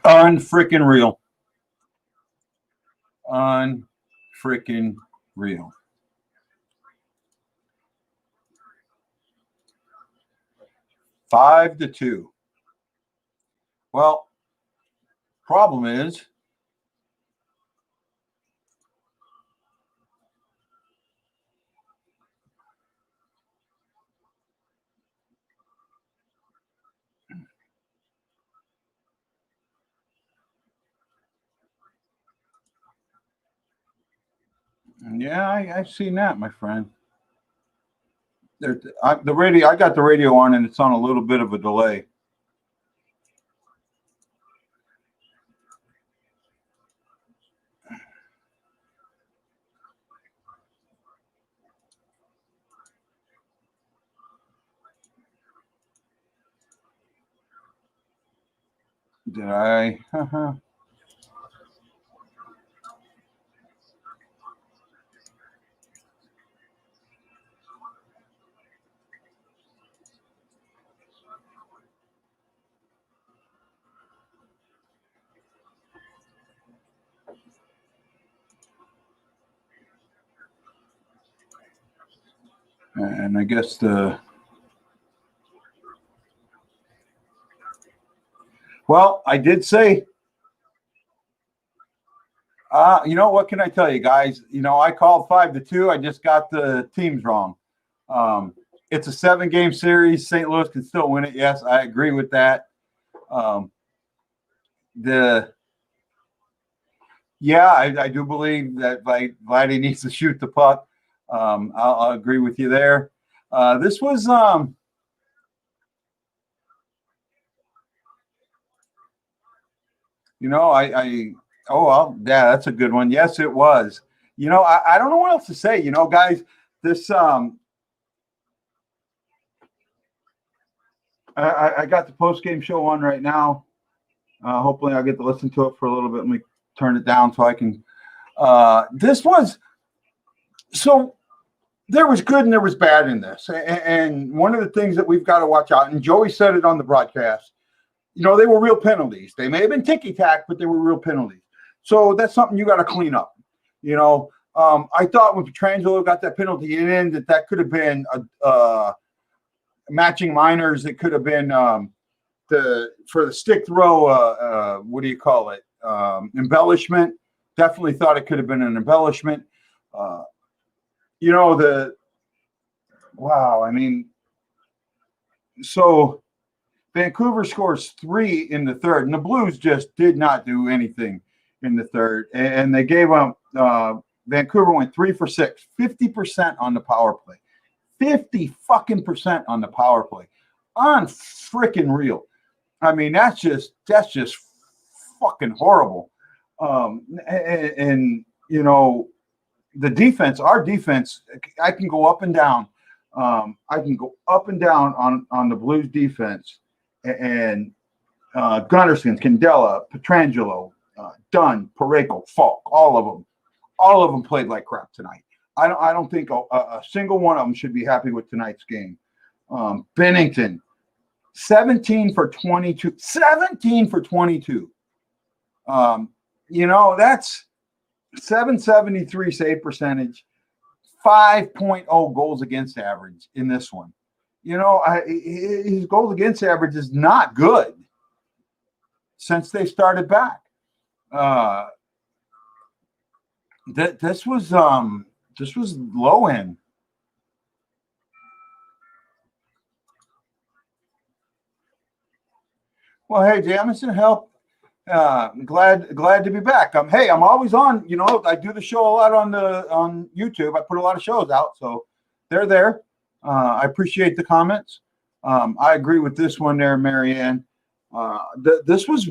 Unfreaking real. Unfreaking real. Five to two. Well, problem is, yeah, I've seen that, my friend. The radio. I got the radio on, and it's on a little bit of a delay. Did I? And I guess the. Well, I did say. You know what can I tell you, guys? I called 5-2. I just got the teams wrong. It's a 7-game series. St. Louis can still win it. Yes, I agree with that. I do believe that Vladdy needs to shoot the puck. I'll agree with you there. This was that's a good one. Yes, it was. I don't know what else to say. Guys, this I got the post game show on right now. Hopefully, I'll get to listen to it for a little bit. Let me turn it down so I can. This was so. There was good and there was bad in this, and one of the things that we've got to watch out. And Joey said it on the broadcast. They were real penalties. They may have been ticky-tack, but they were real penalties. So that's something you got to clean up. I thought when Pietrangelo got that penalty in, that could have been matching minors. It could have been for the stick throw. What do you call it? Embellishment. Definitely thought it could have been an embellishment. Wow. I mean, so Vancouver scores 3 in the third, and the Blues just did not do anything in the third. And they gave them Vancouver went 3 for 6, 50% on the power play, 50% on the power play, on freaking real. I mean, that's just fucking horrible. The defense, our defense, I can go up and down. I can go up and down on the Blues defense. And Gunnarsson, Candela, Pietrangelo, Dunn, Parayko, Falk, all of them played like crap tonight. I don't think a single one of them should be happy with tonight's game. Bennington, 17 for 22. 17 for 22. That's 773 save percentage, 5.0 goals against average in this one. His goals against average is not good since they started back. This was low end. Well, hey, Jamison, help. Glad to be back. I'm always on. I do the show a lot on YouTube. I put a lot of shows out, so they're there. I appreciate the comments. I agree with this one there, Marianne. This was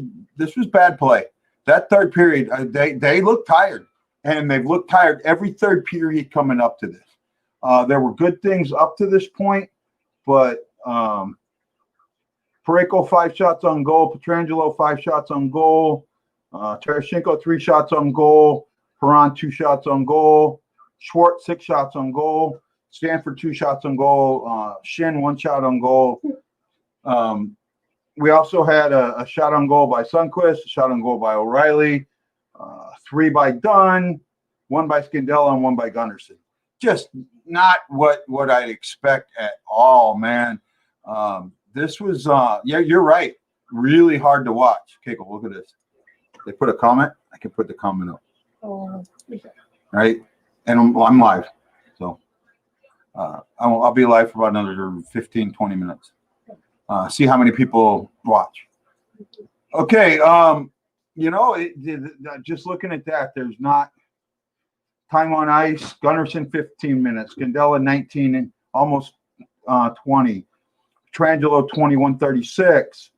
bad play. That third period, they looked tired, and they've looked tired every third period coming up to this. There were good things up to this point, but Parayko 5 shots on goal, Pietrangelo 5 shots on goal, Tarasenko 3 shots on goal, Perron 2 shots on goal, Schwartz 6 shots on goal, Stanford 2 shots on goal, Shin 1 shot on goal. We also had a shot on goal by Sundquist, a shot on goal by O'Reilly, 3 by Dunn, 1 by Scandella, and 1 by Gunnarsson. Just not what I'd expect at all, man. This was, yeah, you're right. Really hard to watch. Okay, go look at this. They put a comment. I can put the comment up. Oh, okay. Right, and I'm live, so I'll be live for about another 15, 20 minutes. See how many people watch. Okay, just looking at that, there's not time on ice. Gunnarsson 15 minutes, Scandella 19 and almost 20. Trangelo 21:36.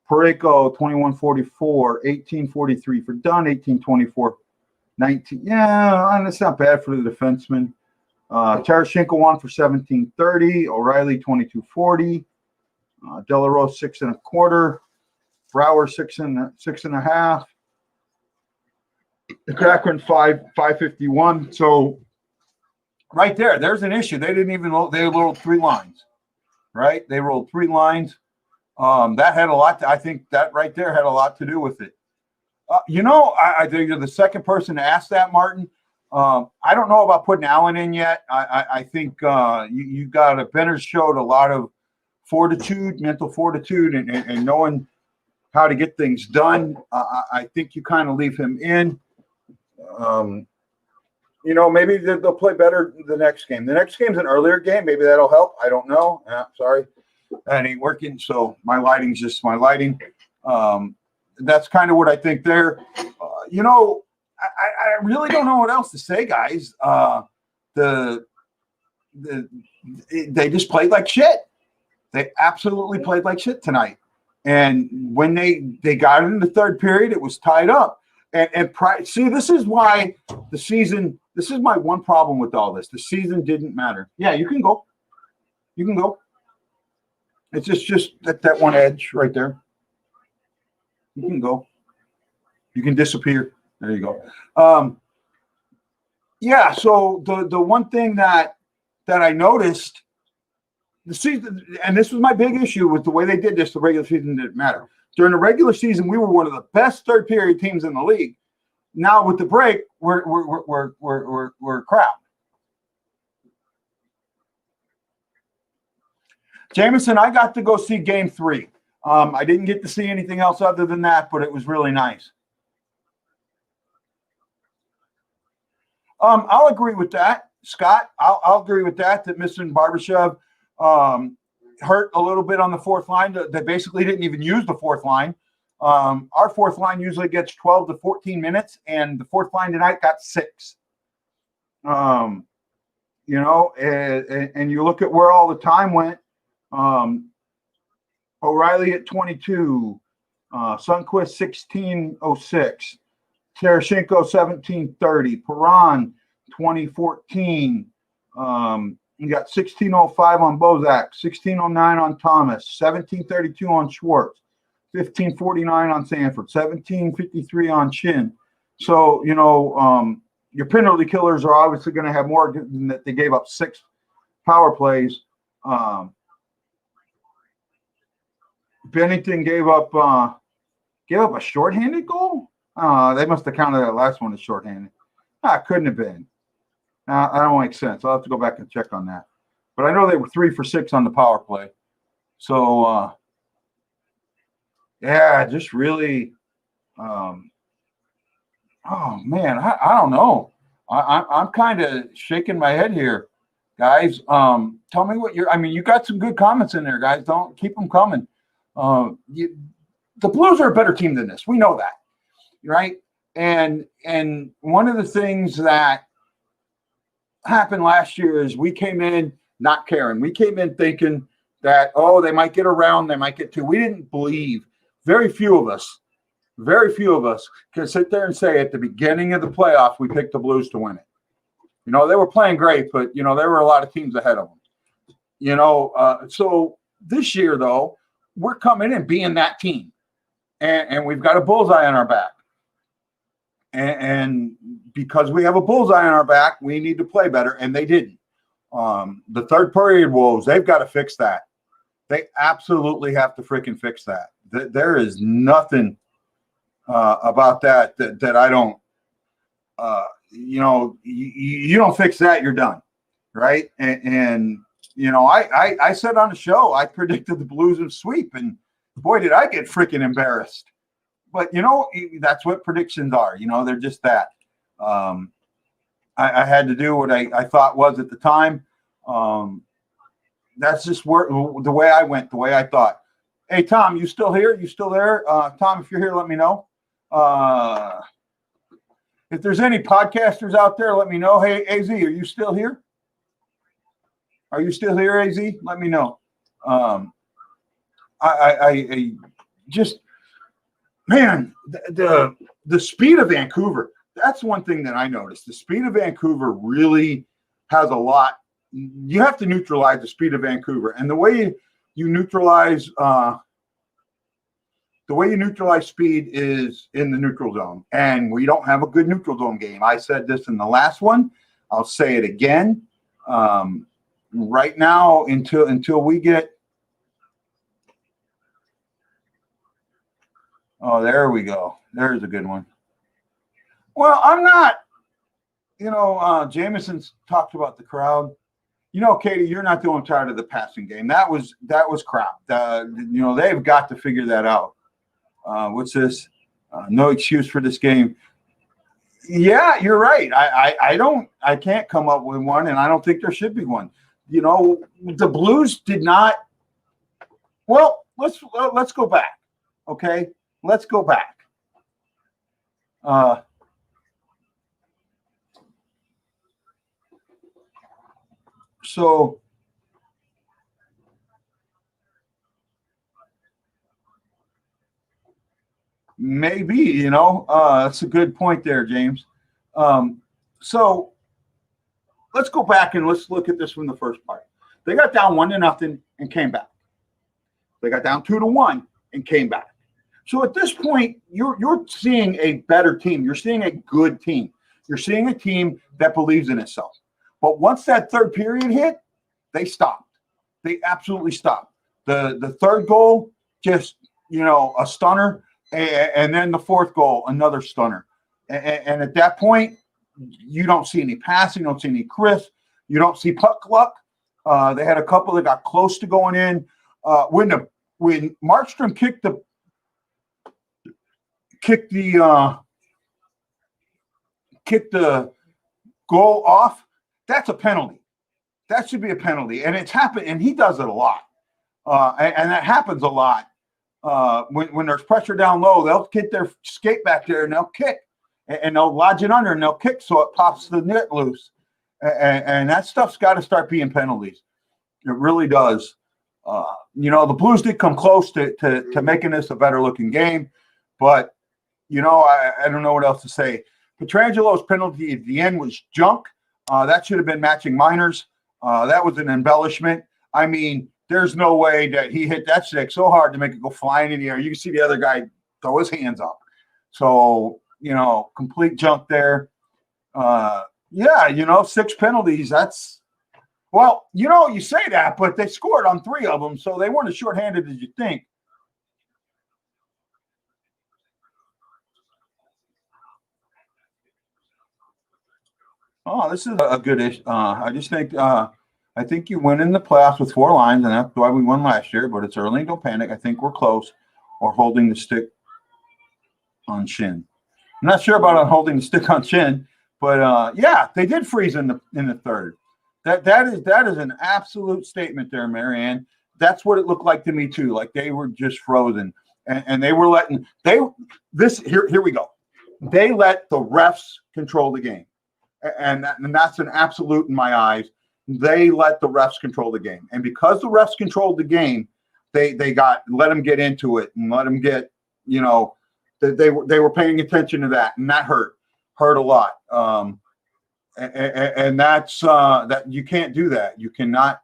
Parayko 21:44. 18:43 for Dunn. 18:24. 19. Yeah, and it's not bad for the defenseman. Tarashenko won for 17:30. O'Reilly 22:40. Delarose 6 1/4. Brower 6 1/2. Cochran 5:51. So right there's an issue. They didn't even they rolled 3 lines, right? They rolled 3 lines. That had a lot. I think that right there had a lot to do with it. I think you're the second person to ask that, Martin. I don't know about putting Allen in yet. I think you got a Benner showed a lot of fortitude, mental fortitude, and knowing how to get things done. I think you kind of leave him in. Maybe they'll play better the next game. The next game's an earlier game. Maybe that'll help. I don't know. Sorry, that ain't working. So my lighting's just my lighting. That's kind of what I think there. I really don't know what else to say, guys. They just played like shit. They absolutely played like shit tonight. And when they got in the third period, it was tied up. See, this is why the season. This is my one problem with all this. The season didn't matter. Yeah, you can go. You can go. It's just that one edge right there. You can go. You can disappear. There you go. Yeah. So the one thing that I noticed the season, and this was my big issue with the way they did this. The regular season didn't matter. During the regular season, we were one of the best third period teams in the league. Now with the break, we're crap. Jameson, I got to go see Game 3. I didn't get to see anything else other than that, but it was really nice. I'll agree with that, Scott. I'll agree with that. That Mr. Barbashev hurt a little bit on the fourth line. They basically didn't even use the fourth line. Our fourth line usually gets 12 to 14 minutes, and the fourth line tonight got 6. And you look at where all the time went. O'Reilly at 22, Sundquist 16:06, Tarashenko 17:30, Perron 20:14. You got 16:05 on Bozak, 16:09 on Thomas, 17:32 on Schwartz, 15:49 on Sanford, 17:53 on Shin. So your penalty killers are obviously going to have more than that. They gave up 6 power plays. Bennington gave up a shorthanded goal. They must have counted that last one as shorthanded. It couldn't have been. That don't make sense. I'll have to go back and check on that. But I know they were 3 for 6 on the power play. So just really. Oh man, I don't know. I'm kind of shaking my head here, guys. Tell me what you got some good comments in there, guys. Don't keep them coming. The Blues are a better team than this. We know that, right? And one of the things that happened last year is we came in not caring. We came in thinking that, they might get around, they might get 2. We didn't believe. Very few of us can sit there and say at the beginning of the playoffs we picked the Blues to win it. They were playing great, but there were a lot of teams ahead of them. So this year though, we're coming and being that team, and we've got a bullseye on our back. And because we have a bullseye on our back, we need to play better, and they didn't. The third period woes, they've got to fix that. They absolutely have to freaking fix that. There is nothing about that I don't. You don't fix that, you're done, right? And I said on the show I predicted the Blues would sweep, and boy, did I get freaking embarrassed. But that's what predictions are. They're just that. I had to do what I thought was at the time. That's just the way I went, the way I thought. Hey, Tom, you still here? You still there? Tom, if you're here, let me know. If there's any podcasters out there, let me know. Hey, AZ, are you still here? Are you still here, AZ? Let me know. I just, man, the speed of Vancouver, that's one thing that I noticed. The speed of Vancouver really has a lot. You have to neutralize the speed of Vancouver. And the way you neutralize speed is in the neutral zone. And we don't have a good neutral zone game. I said this in the last one. I'll say it again. Right now, until we get. Oh, there we go. There's a good one. Well, I'm not. Jameson's talked about the crowd. Katie, you're not the only tired of the passing game. That was crap. They've got to figure that out. What's this? No excuse for this game. Yeah, you're right. I can't come up with one, and I don't think there should be one. The Blues did not. Well, let's go back. Okay, let's go back. So maybe, that's a good point there, James. So let's go back and let's look at this from the first part. They got down 1-0 and came back. They got down 2-1 and came back. So at this point, you're seeing a better team. You're seeing a good team. You're seeing a team that believes in itself. But once that third period hit, they stopped. They absolutely stopped. The third goal, just, a stunner. And then the fourth goal, another stunner. And at that point, you don't see any passing. You don't see any crisp. You don't see puck luck. They had a couple that got close to going in. When Markstrom kicked the goal off, that's a penalty. That should be a penalty. And it's happened, and he does it a lot. And that happens a lot. When there's pressure down low, they'll get their skate back there and they'll kick. And they'll lodge it under and they'll kick so it pops the net loose. And that stuff's got to start being penalties. It really does. The Blues did come close to making this a better looking game. But, I don't know what else to say. Petrangelo's penalty at the end was junk. That should have been matching minors. That was an embellishment. I mean, there's no way that he hit that stick so hard to make it go flying in the air. You can see the other guy throw his hands up. So, complete junk there. 6 penalties. That's, well, you say that, but they scored on 3 of them, so they weren't as shorthanded as you think. Oh, this is a good issue. I just think I think you win in the playoffs with 4 lines, and that's why we won last year. But it's early, don't panic. I think we're close, or holding the stick on Shin. I'm not sure about holding the stick on Shin, but yeah, they did freeze in the third. That is an absolute statement there, Marianne. That's what it looked like to me too. Like they were just frozen, and they were letting here we go. They let the refs control the game. And that's an absolute in my eyes. They let the refs control the game. And because the refs controlled the game, they let them get into it and let them get, they were paying attention to that. And that hurt a lot. And that's that you can't do that. You cannot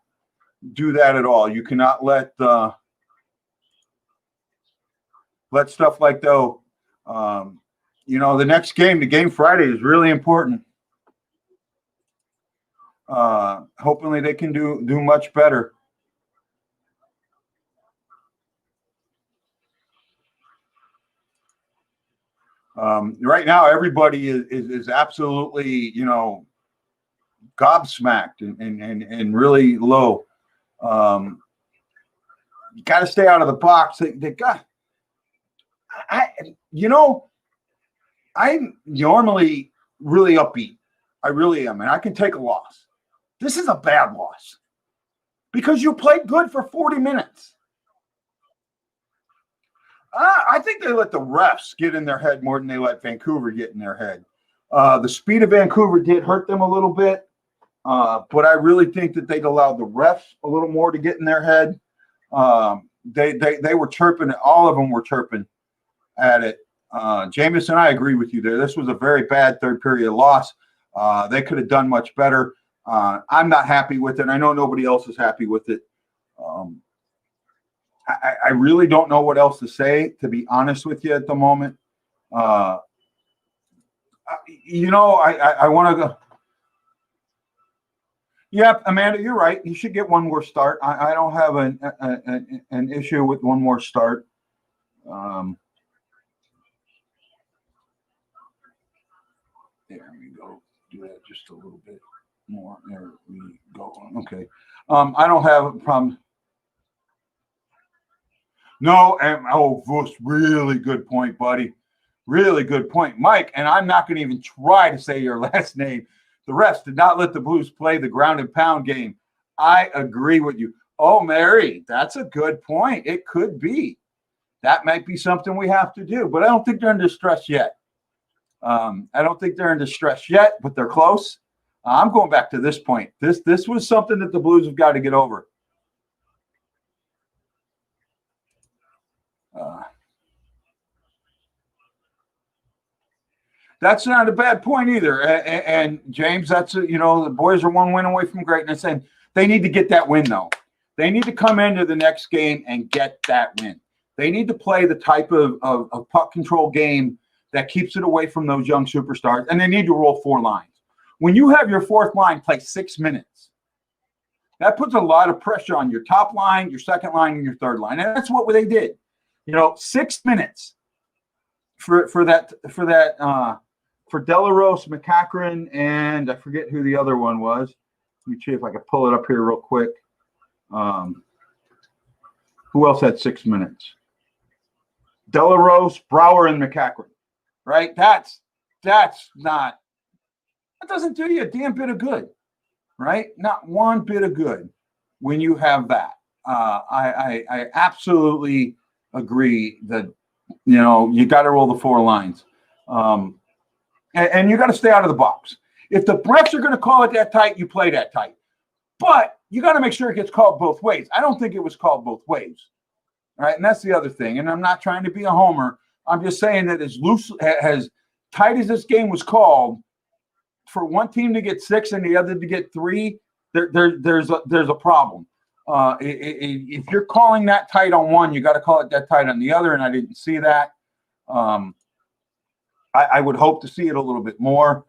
do that at all. You cannot let stuff like that. The next game, the game Friday, is really important. Hopefully they can do much better. Right now, everybody is absolutely, you know, gobsmacked and really low. You got to stay out of the box. They got, you know, I'm normally really upbeat. I really am, and I can take a loss. This is a bad loss because you played good for 40 minutes. I think they let the refs get in their head more than they let Vancouver get in their head. The speed of Vancouver did hurt them a little bit, but I really think that they'd allowed the refs a little more to get in their head. They were chirping. All of them were chirping at it. Jameson, I agree with you there. This was a very bad third period loss. They could have done much better. I'm not happy with it. I know nobody else is happy with it. I really don't know what else to say, to be honest with you at the moment. You know, I want to go. Yep, Amanda, you're right. You should get one more start. I don't have an issue with one more start. There we go. Do that just a little bit more. There we go. Okay. I don't have a problem. No, Vuss, really good point, buddy. Really good point, Mike. And I'm not going to even try to say your last name. The refs did not let the Blues play the ground and pound game. I agree with you. Oh, Mary, that's a good point. It could be. That might be something we have to do, but I don't think they're in distress yet. I don't think they're in distress yet, but they're close. I'm going back to this point. This was something that the Blues have got to get over. That's not a bad point either. And James, that's the boys are one win away from greatness, and they need to get that win though. They need to come into the next game and get that win. They need to play the type of puck control game that keeps it away from those young superstars, and they need to roll 4 lines. When you have your fourth line play 6 minutes, that puts a lot of pressure on your top line, your second line, and your third line, and that's what they did. 6 minutes for Delarose, McCachran, and I forget who the other one was. Let me see if I can pull it up here real quick. Who else had 6 minutes? Delarose, Brouwer, and McCachran. Right? That doesn't do you a damn bit of good. Right? Not one bit of good when you have that. I absolutely agree that you got to roll the 4 lines. And you got to stay out of the box. If the refs are going to call it that tight, you play that tight. But you got to make sure it gets called both ways. I don't think it was called both ways. All right, and that's the other thing. And I'm not trying to be a homer. I'm just saying that as tight as this game was called, for one team to get 6 and the other to get 3, there's a problem. If you're calling that tight on one, you got to call it that tight on the other, and I didn't see that. I would hope to see it a little bit more.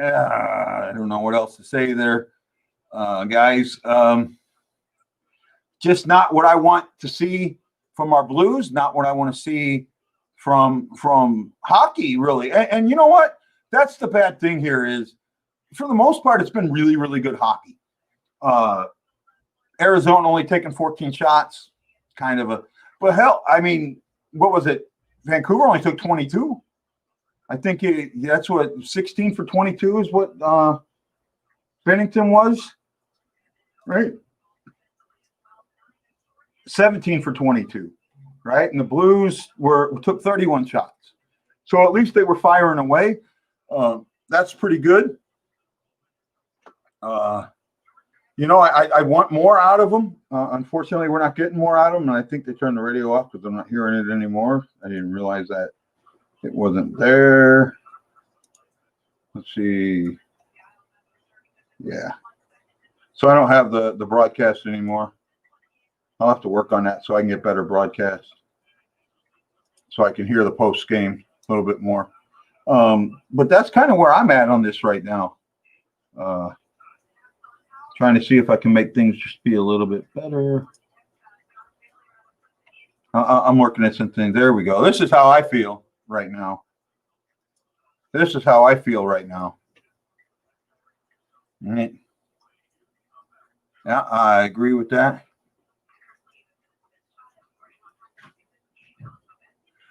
I don't know what else to say there, guys. Just not what I want to see from our Blues, not what I want to see from hockey, really. And you know what? That's the bad thing here is, for the most part, it's been really, really good hockey. Arizona only taking 14 shots, kind of but hell, I mean, what was it? Vancouver only took 22. I think that's what 16 for 22 is what Bennington was, right? 17 for 22, right? And the Blues took 31 shots. So at least they were firing away. That's pretty good. I want more out of them. Unfortunately, we're not getting more out of them, and I think they turned the radio off because I'm not hearing it anymore. I didn't realize that it wasn't there. Let's see. Yeah. So I don't have the broadcast anymore. I'll have to work on that so I can get better broadcast, so I can hear the post game a little bit more. But that's kind of where I'm at on this right now. Trying to see if I can make things just be a little bit better. I'm working at some things. There we go. This is how I feel right now. This is how I feel right now. All right. Yeah, I agree with that.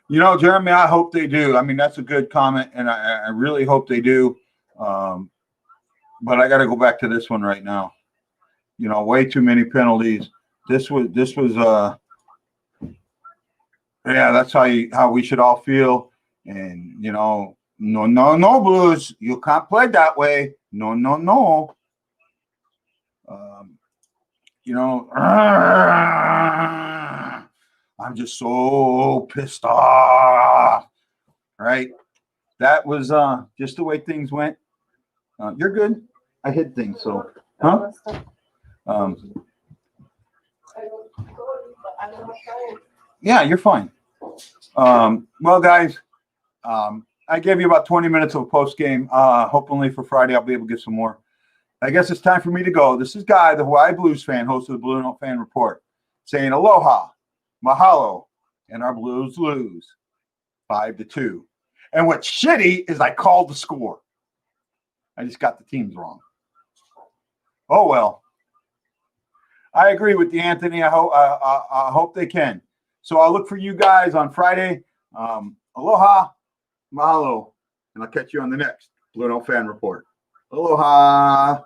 You know, Jeremy, I hope they do. I mean, that's a good comment, and I really hope they do. Um, but I got to go back to this one right now. You know, way too many penalties. This was yeah, that's how we should all feel. And you know, no, Blues, you can't play that way. No. Um, you know, I'm just so pissed off. Right? That was just the way things went. You're good. I hid things, so huh? Um, yeah, you're fine. Well, guys, I gave you about 20 minutes of a post game. Hopefully for Friday, I'll be able to get some more. I guess it's time for me to go. This is Guy, the Hawaii Blues fan, host of the Blue Note Fan Report, saying aloha, mahalo, and our Blues lose 5-2. And what's shitty is I called the score. I just got the teams wrong. Oh well. I agree with you, Anthony. I hope they can. So I'll look for you guys on Friday. Aloha, mahalo, and I'll catch you on the next Blue Note Fan Report. Aloha.